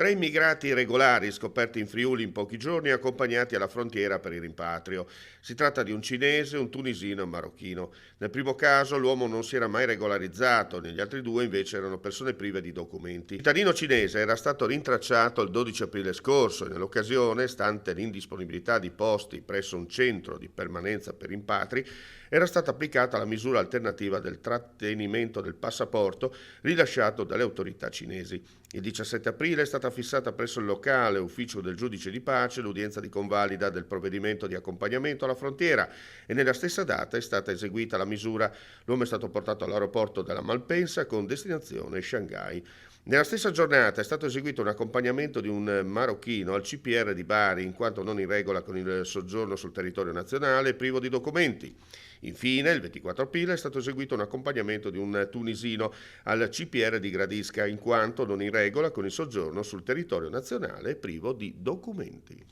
Tre immigrati irregolari scoperti in Friuli in pochi giorni accompagnati alla frontiera per il rimpatrio. Si tratta di un cinese, un tunisino e un marocchino. Nel primo caso l'uomo non si era mai regolarizzato, negli altri due invece erano persone prive di documenti. Il cittadino cinese era stato rintracciato il 12 aprile scorso e nell'occasione, stante l'indisponibilità di posti presso un centro di permanenza per rimpatri, era stata applicata la misura alternativa del trattenimento del passaporto rilasciato dalle autorità cinesi. Il 17 aprile è stata fissata presso il locale ufficio del giudice di pace l'udienza di convalida del provvedimento di accompagnamento alla frontiera e nella stessa data è stata eseguita la misura. L'uomo è stato portato all'aeroporto della Malpensa con destinazione Shanghai. Nella stessa giornata è stato eseguito un accompagnamento di un marocchino al CPR di Bari in quanto non in regola con il soggiorno sul territorio nazionale e privo di documenti. Infine, il 24 aprile è stato eseguito un accompagnamento di un tunisino al CPR di Gradisca in quanto non in regola con il soggiorno sul territorio nazionale e privo di documenti.